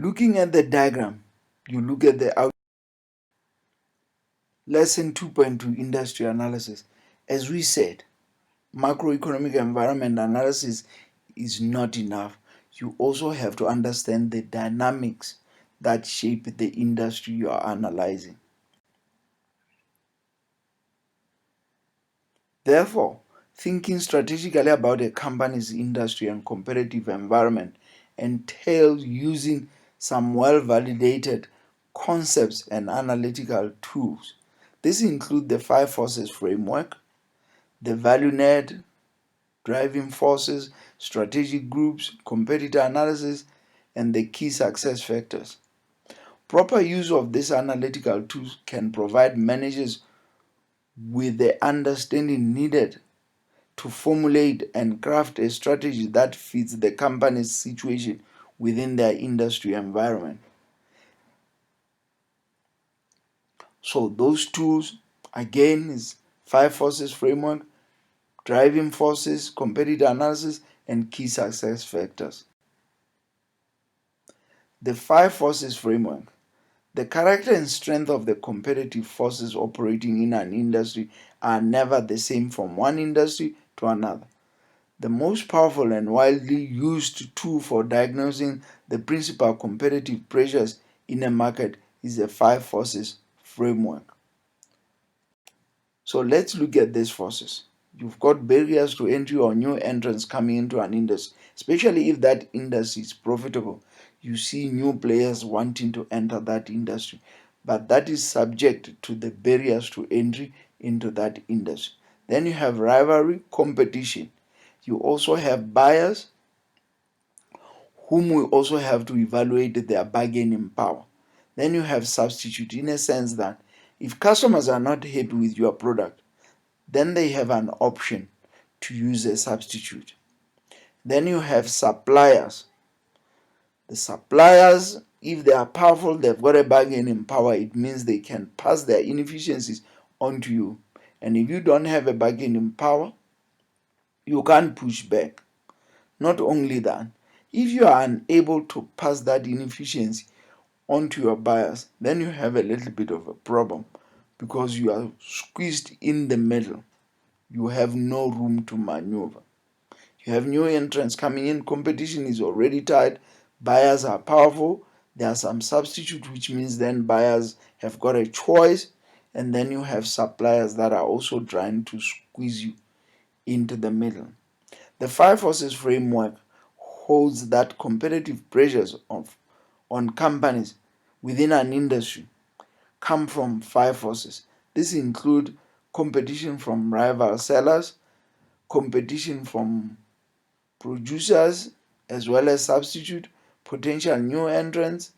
Looking at the diagram, you look at the lesson 2.2 industry analysis. As we said, macroeconomic environment analysis is not enough. You also have to understand the dynamics that shape the industry you are analyzing. Therefore, thinking strategically about a company's industry and competitive environment entails using some well-validated concepts and analytical tools. This includes the 5 forces framework, the value net, driving forces, strategic groups, competitor analysis, and the key success factors. Proper use of these analytical tools can provide managers with the understanding needed to formulate and craft a strategy that fits the company's situation within their industry environment. So those tools again is 5 forces framework, driving forces, competitor analysis, and key success factors. The 5 forces framework. The character and strength of the competitive forces operating in an industry are never the same from one industry to another. The most powerful and widely used tool for diagnosing the principal competitive pressures in a market is the 5 forces framework. So let's look at these forces. You've got barriers to entry or new entrants coming into an industry, especially if that industry is profitable. You see new players wanting to enter that industry, but that is subject to the barriers to entry into that industry. Then you have rivalry, competition. You also have buyers whom we also have to evaluate their bargaining power. Then you have substitute, in a sense that if customers are not happy with your product, then they have an option to use a substitute. Then you have suppliers. The suppliers, if they are powerful, they've got a bargaining power. It means they can pass their inefficiencies on to you. And if you don't have a bargaining power, you can't push back. Not only that, if you are unable to pass that inefficiency onto your buyers, then you have a little bit of a problem because you are squeezed in the middle. You have no room to maneuver. You have new entrants coming in, competition is already tight, buyers are powerful, there are some substitutes, which means then buyers have got a choice, and then you have suppliers that are also trying to squeeze you into the middle. The 5 forces framework holds that competitive pressures on companies within an industry come from 5 forces. This include competition from rival sellers, competition from producers as well as substitute, potential new entrants,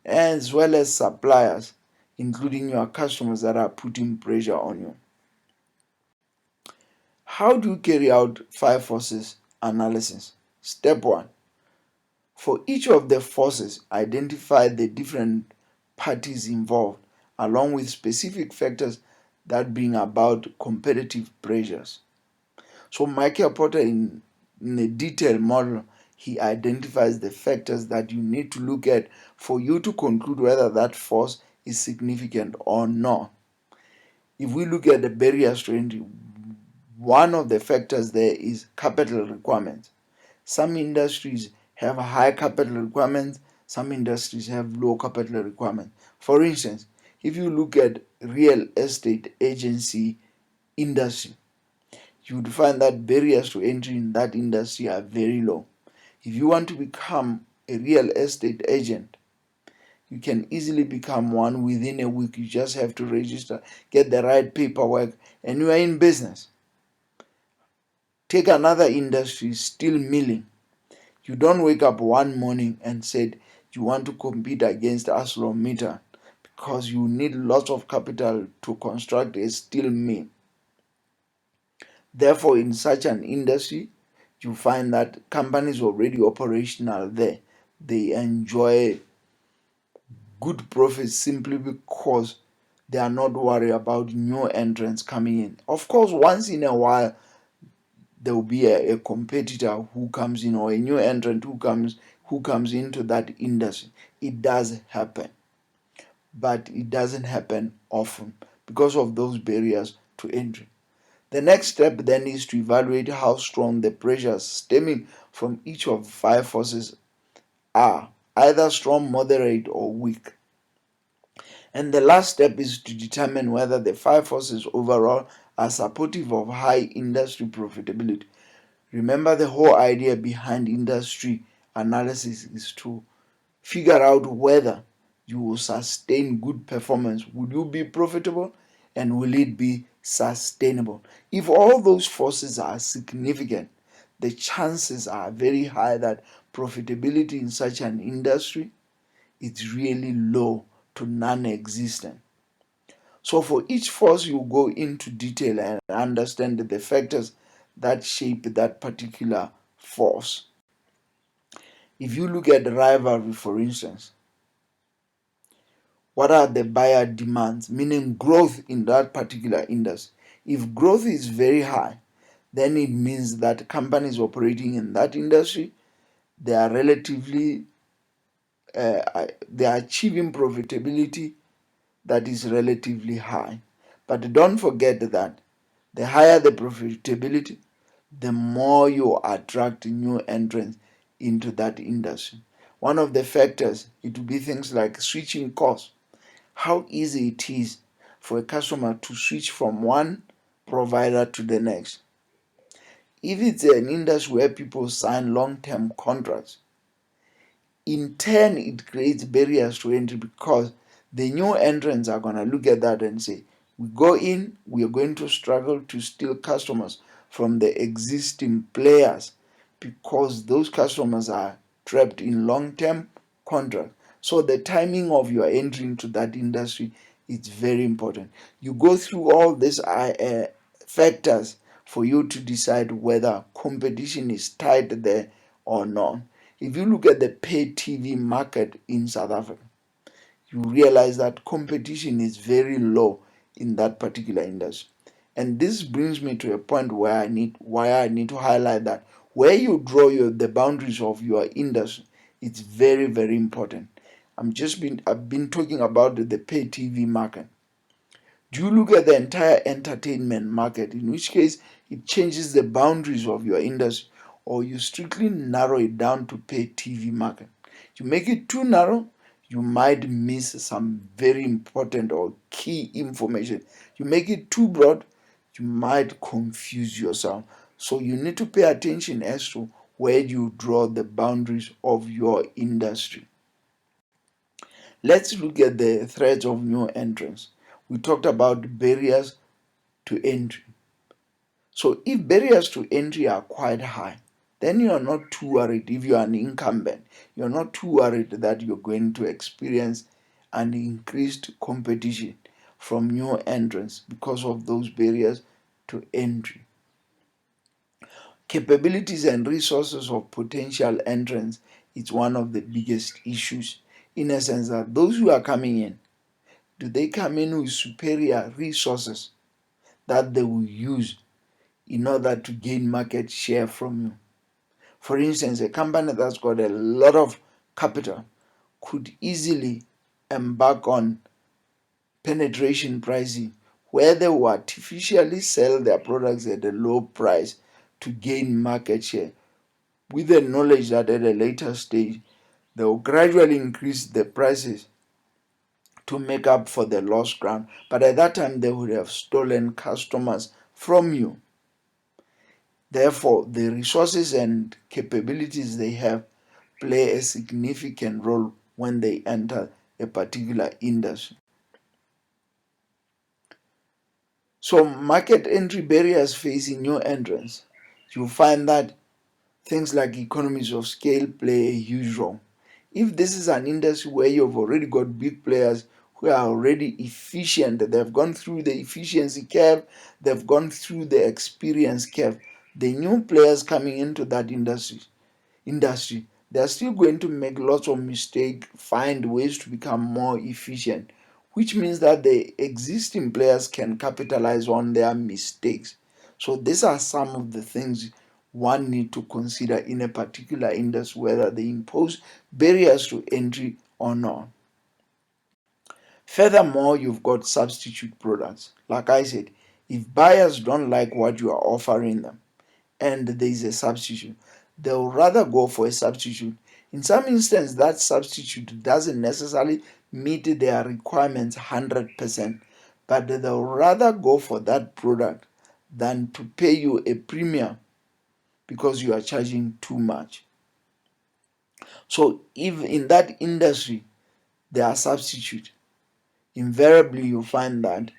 as well as suppliers, including your customers that are putting pressure on you. How do you carry out 5 forces analysis? Step 1. For each of the forces, identify the different parties involved, along with specific factors that bring about competitive pressures. So Michael Porter, in a detailed model, he identifies the factors that you need to look at for you to conclude whether that force is significant or not. If we look at the barriers to entry, one of the factors there is capital requirements. Some industries have high capital requirements, some industries have low capital requirements. For instance, if you look at real estate agency industry, you would find that barriers to entry in that industry are very low. If you want to become a real estate agent, you can easily become one within a week. You just have to register, get the right paperwork, and you are in business. Take another industry, steel milling. You don't wake up one morning and said you want to compete against ArcelorMittal because you need lots of capital to construct a steel mill. Therefore, in such an industry, you find that companies already operational there, they enjoy good profits simply because they are not worried about new entrants coming in. Of course, once in a while, there will be a competitor who comes in or a new entrant who who comes into that industry. It does happen, but it doesn't happen often because of those barriers to entry. The next step then is to evaluate how strong the pressures stemming from each of 5 forces are, either strong, moderate, or weak. And the last step is to determine whether the 5 forces overall are supportive of high industry profitability. Remember, the whole idea behind industry analysis is to figure out whether you will sustain good performance. Will you be profitable, and will it be sustainable? If all those forces are significant, the chances are very high that profitability in such an industry is really low to non-existent. So for each force, you go into detail and understand the factors that shape that particular force. If you look at rivalry, for instance, what are the buyer demands, meaning growth in that particular industry? If growth is very high, then it means that companies operating in that industry, they are relatively they are achieving profitability that is relatively high. But don't forget that the higher the profitability, the more you attract new entrants into that industry. One of the factors, it will be things like switching costs. How easy it is for a customer to switch from one provider to the next. If it's an industry where people sign long-term contracts, in turn it creates barriers to entry, because the new entrants are going to look at that and say, we go in, we are going to struggle to steal customers from the existing players, because those customers are trapped in long-term contracts. So the timing of your entry into that industry is very important. You go through all these factors for you to decide whether competition is tight there or not. If you look at the pay TV market in South Africa, you realize that competition is very low in that particular industry. And this brings me to a point where I need to highlight that where you draw the boundaries of your industry, it's very, very important. I've been talking about the pay TV market. Do you look at the entire entertainment market, in which case it changes the boundaries of your industry, or you strictly narrow it down to pay TV market? You make it too narrow, you might miss some very important or key information. You make it too broad, you might confuse yourself. So you need to pay attention as to where you draw the boundaries of your industry. Let's look at the threats of new entrants. We talked about barriers to entry. So if barriers to entry are quite high, then you are not too worried. If you are an incumbent, you're not too worried that you're going to experience an increased competition from new entrants because of those barriers to entry. Capabilities and resources of potential entrants is one of the biggest issues, in a sense that those who are coming in, do they come in with superior resources that they will use in order to gain market share from you? For instance, a company that's got a lot of capital could easily embark on penetration pricing, where they will artificially sell their products at a low price to gain market share, with the knowledge that at a later stage they will gradually increase the prices to make up for the lost ground. But at that time, they would have stolen customers from you. Therefore, the resources and capabilities they have play a significant role when they enter a particular industry. So, market entry barriers facing new entrants, you find that things like economies of scale play a huge role. If this is an industry where you've already got big players who are already efficient, they've gone through the efficiency curve, they've gone through the experience curve, the new players coming into that industry, they're still going to make lots of mistakes, find ways to become more efficient, which means that the existing players can capitalize on their mistakes. So these are some of the things one need to consider in a particular industry whether they impose barriers to entry or not. Furthermore, you've got substitute products. Like I said, if buyers don't like what you are offering them and there is a substitute, they'll rather go for a substitute. In some instances, that substitute doesn't necessarily meet their requirements 100%, but they'll rather go for that product than to pay you a premium because you are charging too much. So if in that industry there are substitutes, invariably you find that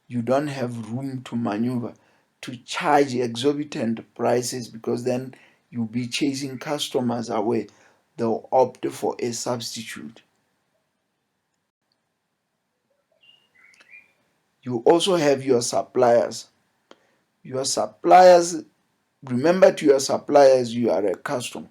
you don't have room to maneuver to charge exorbitant prices, because then you'll be chasing customers away. They'll opt for a substitute. You also have your suppliers. Your suppliers, remember, to your suppliers, you are a customer.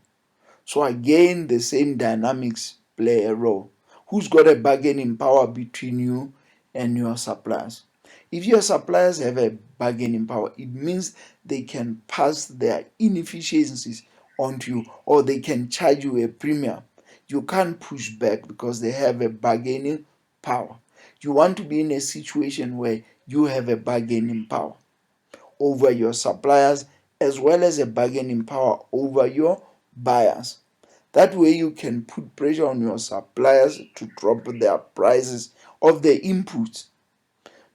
So again, the same dynamics play a role. Who's got a bargaining power between you and your suppliers? If your suppliers have a bargaining power, it means they can pass their inefficiencies onto you, or they can charge you a premium. You can't push back because they have a bargaining power. You want to be in a situation where you have a bargaining power over your suppliers, as well as a bargaining power over your buyers. That way you can put pressure on your suppliers to drop their prices of their inputs.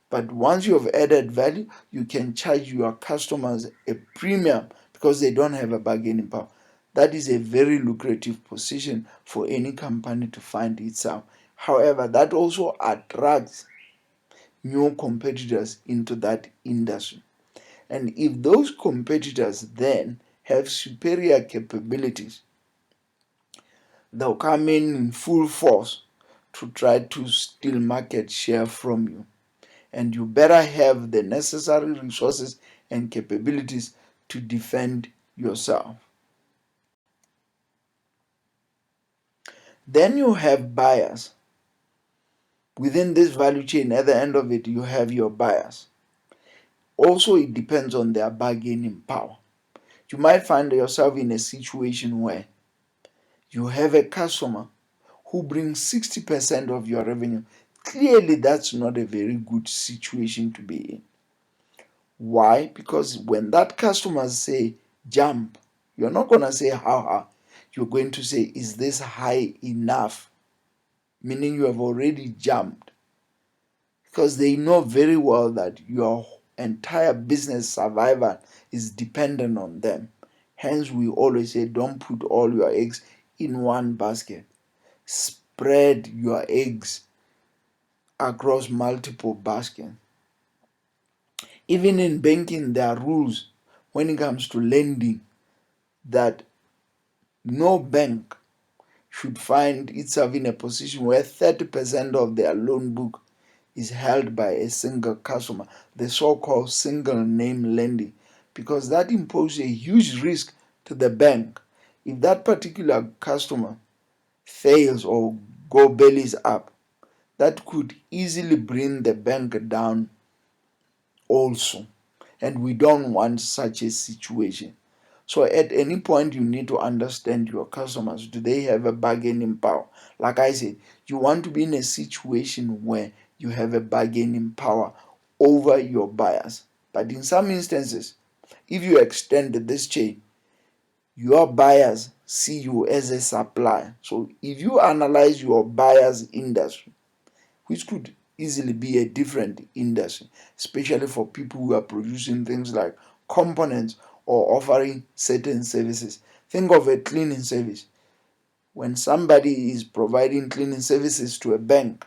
But once you have added value, you can charge your customers a premium because they don't have a bargaining power. That is a very lucrative position for any company to find itself. However, that also attracts new competitors into that industry. And if those competitors then have superior capabilities, they'll come in full force to try to steal market share from you. And you better have the necessary resources and capabilities to defend yourself. Then you have buyers. Within this value chain, at the end of it, you have your buyers. Also, it depends on their bargaining power. You might find yourself in a situation where you have a customer who brings 60% of your revenue. Clearly, that's not a very good situation to be in. Why? Because when that customer say jump, you're not going to say how high. You're going to say, is this high enough? Meaning you have already jumped. Because they know very well that your entire business survival is dependent on them. Hence, we always say, don't put all your eggs in one basket. Spread your eggs across multiple baskets. Even in banking, there are rules when it comes to lending that no bank should find itself in a position where 30% of their loan book is held by a single customer, the so-called single name lending, because that imposes a huge risk to the bank. If that particular customer fails or go bellies up, that could easily bring the bank down also. And we don't want such a situation. So at any point, you need to understand your customers. Do they have a bargaining power? Like I said, you want to be in a situation where you have a bargaining power over your buyers. But in some instances, if you extend this chain, your buyers see you as a supplier. So if you analyze your buyers industry, which could easily be a different industry, especially for people who are producing things like components or offering certain services. Think of a cleaning service. When somebody is providing cleaning services to a bank,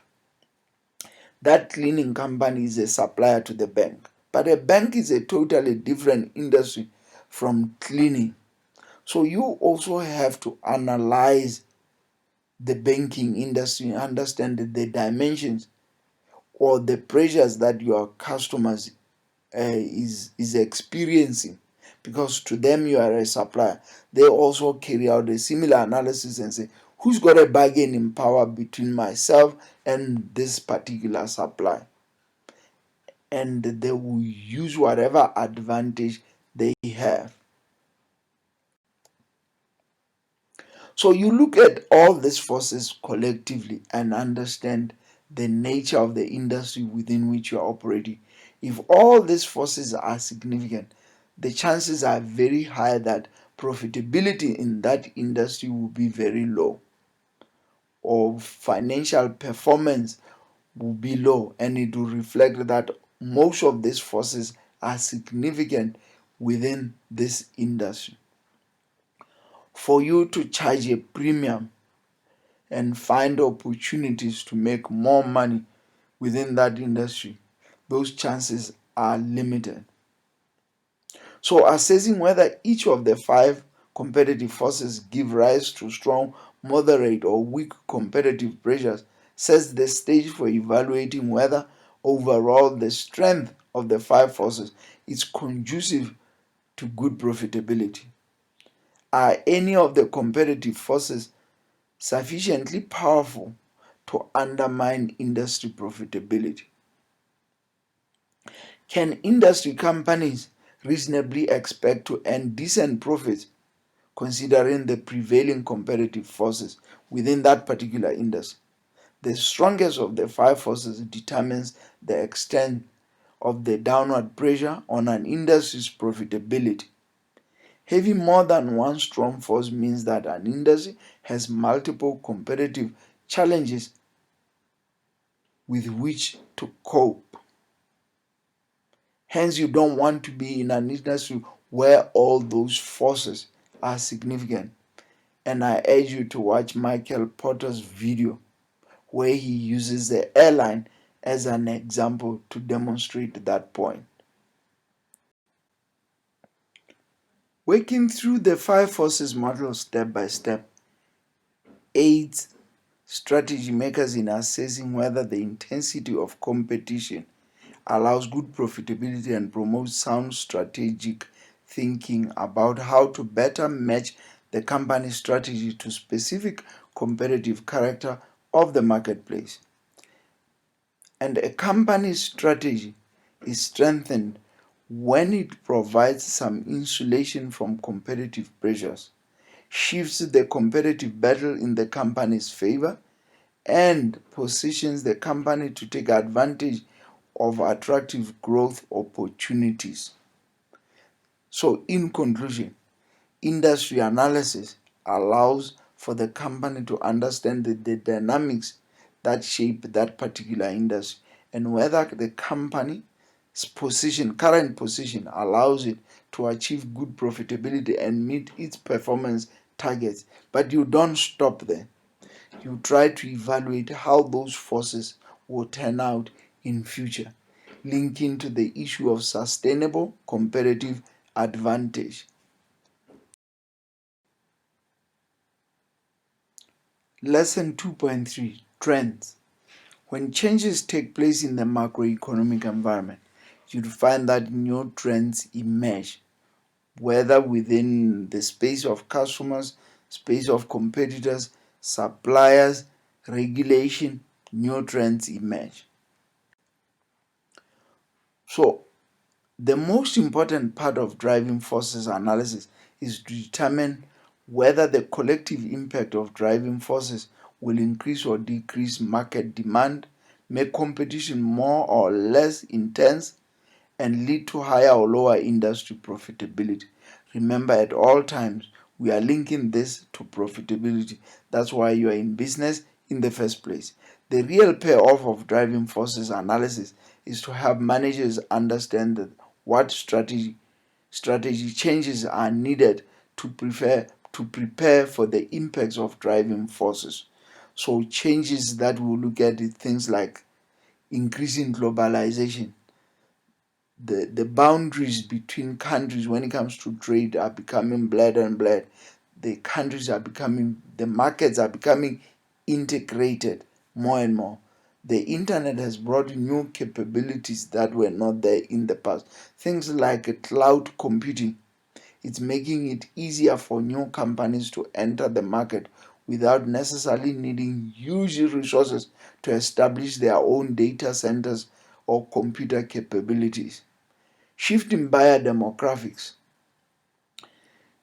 that cleaning company is a supplier to the bank. But a bank is a totally different industry from cleaning. So you also have to analyze the banking industry, understand the dimensions or the pressures that your customers is experiencing, because to them you are a supplier. They also carry out a similar analysis and say, who's got a bargaining power between myself and this particular supplier? And they will use whatever advantage they have. So you look at all these forces collectively and understand the nature of the industry within which you are operating. If all these forces are significant, the chances are very high that profitability in that industry will be very low, or financial performance will be low, and it will reflect that most of these forces are significant within this industry. For you to charge a premium and find opportunities to make more money within that industry, those chances are limited. So, assessing whether each of the five competitive forces give rise to strong, moderate, or weak competitive pressures sets the stage for evaluating whether overall the strength of the five forces is conducive to good profitability. Are any of the competitive forces sufficiently powerful to undermine industry profitability? Can industry companies reasonably expect to earn decent profits considering the prevailing competitive forces within that particular industry? The strongest of the five forces determines the extent of the downward pressure on an industry's profitability. Having more than one strong force means that an industry has multiple competitive challenges with which to cope. Hence, you don't want to be in an industry where all those forces are significant. And I urge you to watch Michael Porter's video where he uses the airline as an example to demonstrate that point. Working through the five forces model step by step aids strategy makers in assessing whether the intensity of competition allows good profitability and promotes sound strategic thinking about how to better match the company's strategy to specific competitive character of the marketplace. And a company's strategy is strengthened when it provides some insulation from competitive pressures, shifts the competitive battle in the company's favor, and positions the company to take advantage of attractive growth opportunities. So, in conclusion, industry analysis allows for the company to understand the dynamics that shape that particular industry and whether the company's current position allows it to achieve good profitability and meet its performance targets. But you don't stop there. You try to evaluate how those forces will turn out in future, linking to the issue of sustainable competitive advantage. Lesson 2.3: Trends. When changes take place in the macroeconomic environment, you'll find that new trends emerge, whether within the space of customers, space of competitors, suppliers, regulation, new trends emerge. So, the most important part of driving forces analysis is to determine whether the collective impact of driving forces will increase or decrease market demand, make competition more or less intense, and lead to higher or lower industry profitability. Remember, at all times, we are linking this to profitability. That's why you are in business in the first place. The real payoff of driving forces analysis is to help managers understand that what strategy changes are needed to prepare for the impacts of driving forces. So changes that will look at things like increasing globalization. The boundaries between countries when it comes to trade are becoming blurred and blurred. The markets are becoming integrated more and more. The internet has brought new capabilities that were not there in the past. Things like cloud computing. It's making it easier for new companies to enter the market without necessarily needing huge resources to establish their own data centers or computer capabilities. Shifting buyer demographics.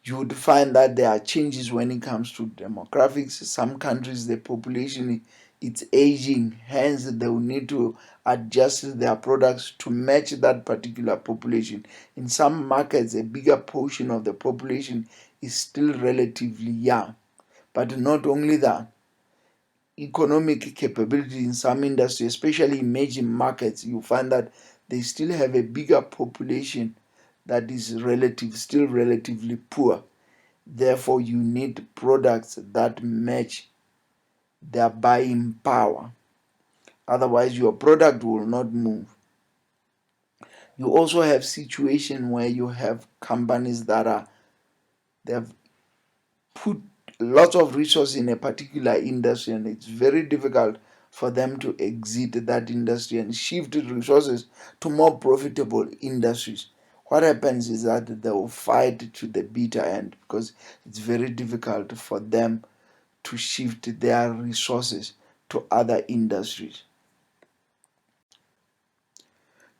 You would find that there are changes when it comes to demographics. Some countries, the population it's aging, hence they will need to adjust their products to match that particular population. In some markets, a bigger portion of the population is still relatively young. But not only that, economic capability in some industries, especially emerging markets, you find that they still have a bigger population that is still relatively poor. Therefore, you need products that match their buying power. Otherwise, your product will not move. You also have situation where you have companies that they have put lots of resources in a particular industry, and it's very difficult for them to exit that industry and shift resources to more profitable industries. What happens is that they will fight to the bitter end because it's very difficult for them to shift their resources to other industries.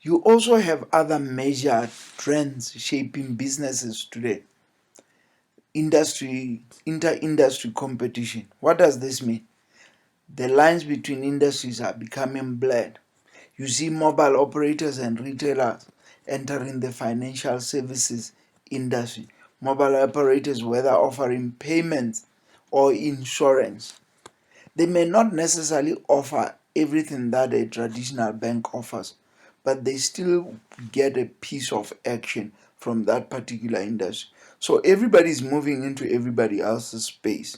You also have other major trends shaping businesses today. Inter-industry competition. What does this mean? The lines between industries are becoming blurred. You see mobile operators and retailers entering the financial services industry. Mobile operators, whether offering payments or insurance, they may not necessarily offer everything that a traditional bank offers, but they still get a piece of action from that particular industry. So everybody is moving into everybody else's space.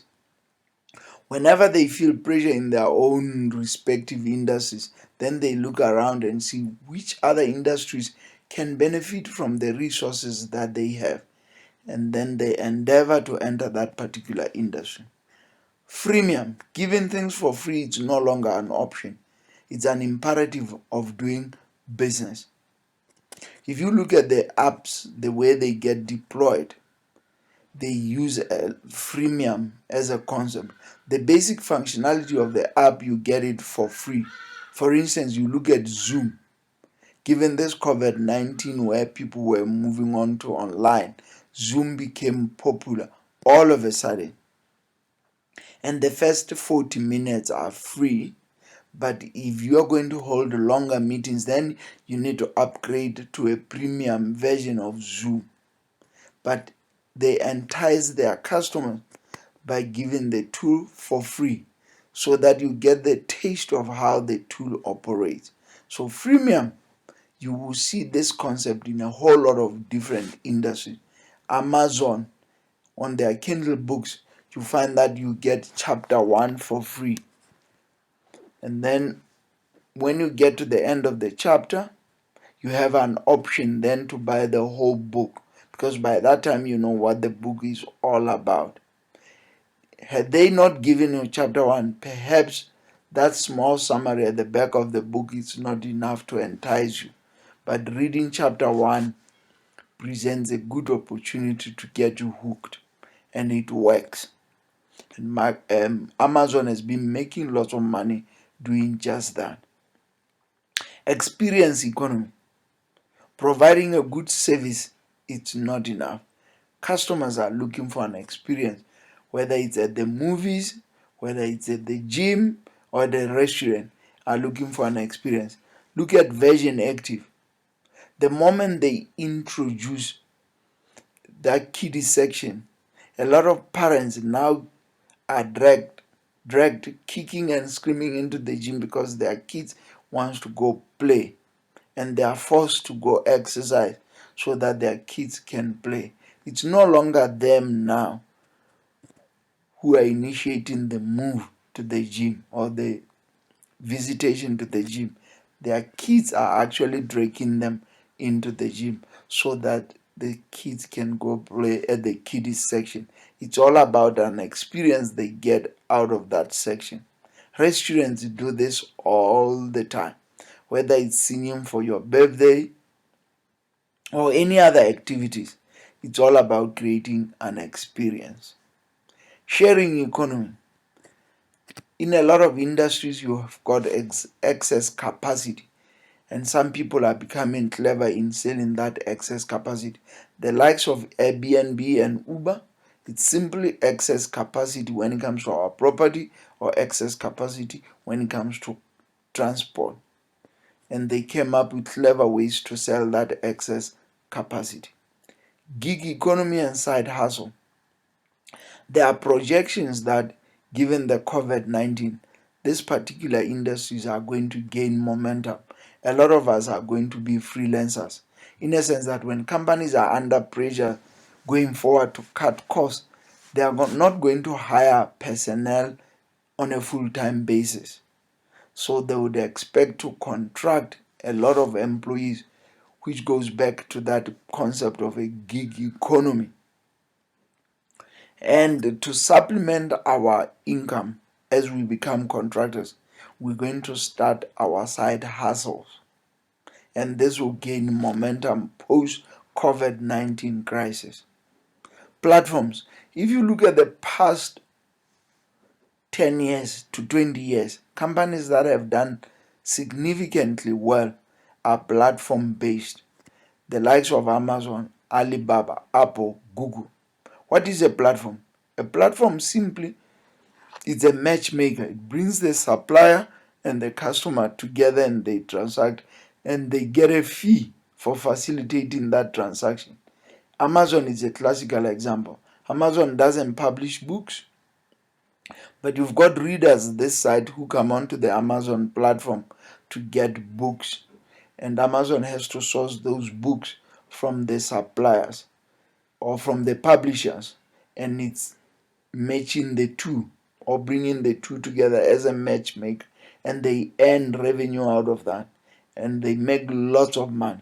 Whenever they feel pressure in their own respective industries, then they look around and see which other industries can benefit from the resources that they have, and then they endeavor to enter that particular industry. Freemium, giving things for free, it's no longer an option. It's an imperative of doing business. If you look at the apps, the way they get deployed, they use a freemium as a concept. The basic functionality of the app, you get it for free. For instance, you look at Zoom. Given this COVID-19 where people were moving on to online, Zoom became popular all of a sudden. And the first 40 minutes are free. But if you are going to hold longer meetings, then you need to upgrade to a premium version of Zoom. But they entice their customers by giving the tool for free so that you get the taste of how the tool operates. So freemium, you will see this concept in a whole lot of different industries. Amazon, on their Kindle books, you find that you get chapter 1 for free. And then when you get to the end of the chapter, you have an option then to buy the whole book, because by that time you know what the book is all about. Had they not given you chapter 1, perhaps that small summary at the back of the book is not enough to entice you. But reading chapter 1 presents a good opportunity to get you hooked, and it works. And Amazon has been making lots of money doing just that. Experience economy. Providing a good service, it's not enough. Customers are looking for an experience, whether it's at the movies, whether it's at the gym or the restaurant, are looking for an experience. Look at Virgin Active. The moment they introduce that kiddie section, a lot of parents now are dragged kicking and screaming into the gym because their kids wants to go play, and they are forced to go exercise so that their kids can play. It's no longer them now who are initiating the move to the gym or the visitation to the gym. Their kids are actually dragging them into the gym so that the kids can go play at the kiddies section. It's all about an experience they get out of that section. Restaurants do this all the time, whether it's singing for your birthday or any other activities. It's all about creating an experience. Sharing economy. In a lot of industries, you have got excess capacity, and some people are becoming clever in selling that excess capacity. The likes of Airbnb and Uber, it's simply excess capacity when it comes to our property, or excess capacity when it comes to transport. And they came up with clever ways to sell that excess capacity. Gig economy and side hustle. There are projections that given the COVID-19, these particular industries are going to gain momentum. A lot of us are going to be freelancers, in a sense that when companies are under pressure going forward to cut costs, they are not going to hire personnel on a full-time basis. So they would expect to contract a lot of employees, which goes back to that concept of a gig economy. And to supplement our income as we become contractors, we're going to start our side hustles. And this will gain momentum post COVID-19 crisis. Platforms. If you look at the past 10 years to 20 years, companies that have done significantly well are platform based. The likes of Amazon, Alibaba, Apple, Google. What is a platform? A platform simply is a matchmaker. It brings the supplier and the customer together, and they transact, and they get a fee for facilitating that transaction. Amazon is a classical example. Amazon doesn't publish books, but you've got readers this side who come onto the Amazon platform to get books, and Amazon has to source those books from the suppliers or from the publishers, and it's matching the two or bringing the two together as a matchmaker, and they earn revenue out of that, and they make lots of money.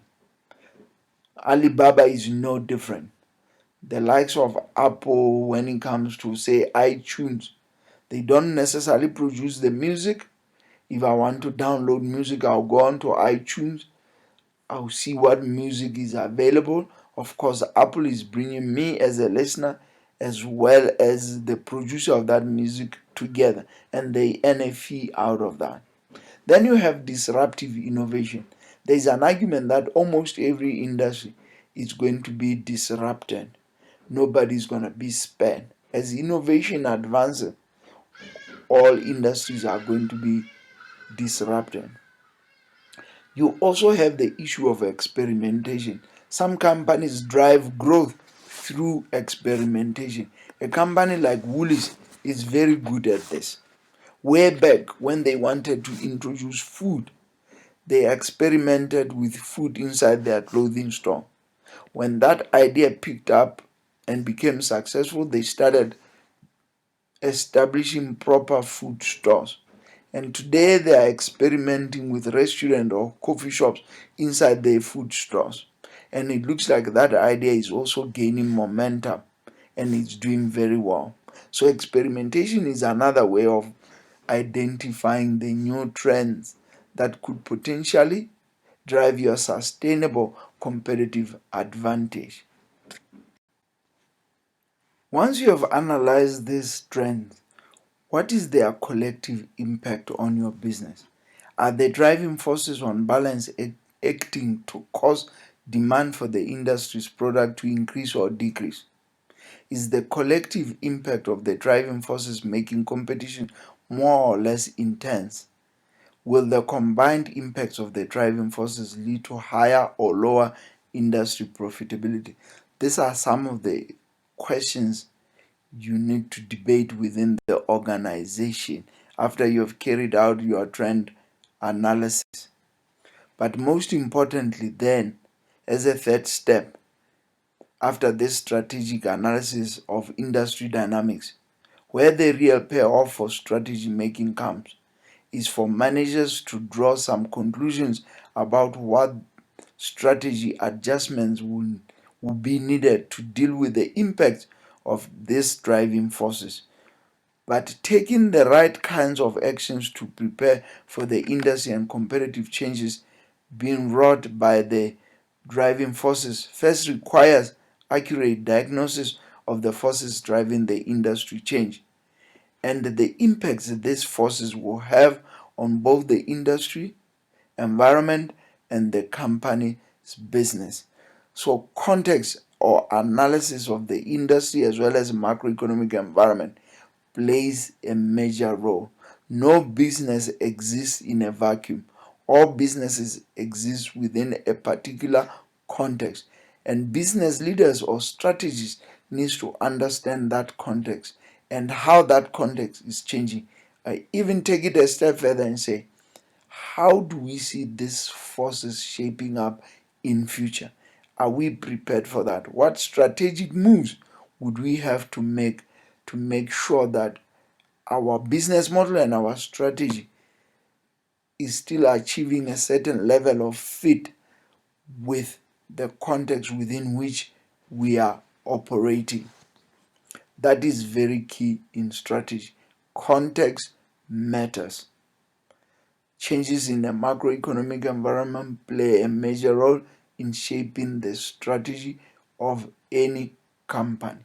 Alibaba is no different. The likes of Apple, when it comes to say iTunes, they don't necessarily produce the music. If I want to download music, I'll go on to iTunes, I'll see what music is available. Of course, Apple is bringing me as a listener as well as the producer of that music together, and they earn a fee out of that. Then you have disruptive innovation. There is an argument that almost every industry is going to be disrupted. Nobody's going to be spared. As innovation advances, all industries are going to be disrupted. You also have the issue of experimentation. Some companies drive growth through experimentation. A company like Woolies is very good at this. Way back when they wanted to introduce food, they experimented with food inside their clothing store. When that idea picked up and became successful, they started establishing proper food stores. And today they are experimenting with restaurants or coffee shops inside their food stores. And it looks like that idea is also gaining momentum, and it's doing very well. So experimentation is another way of identifying the new trends that could potentially drive your sustainable competitive advantage. Once you have analyzed these trends, what is their collective impact on your business? Are the driving forces on balance acting to cause demand for the industry's product to increase or decrease? Is the collective impact of the driving forces making competition more or less intense? Will the combined impacts of the driving forces lead to higher or lower industry profitability? These are some of the questions you need to debate within the organization after you have carried out your trend analysis. But most importantly, then, as a third step, after this strategic analysis of industry dynamics, where the real payoff for strategy making comes, is for managers to draw some conclusions about what strategy adjustments will be needed to deal with the impact of these driving forces. But taking the right kinds of actions to prepare for the industry and competitive changes being wrought by the driving forces first requires accurate diagnosis of the forces driving the industry change and the impacts that these forces will have on both the industry, environment, and the company's business. So context or analysis of the industry as well as macroeconomic environment plays a major role. No business exists in a vacuum. All businesses exist within a particular context, and business leaders or strategists needs to understand that context and how that context is changing. I even take it a step further and say, how do we see these forces shaping up in future? Are we prepared for that? What strategic moves would we have to make sure that our business model and our strategy is still achieving a certain level of fit with the context within which we are operating? That is very key in strategy. Context matters. Changes in the macroeconomic environment play a major role in shaping the strategy of any company.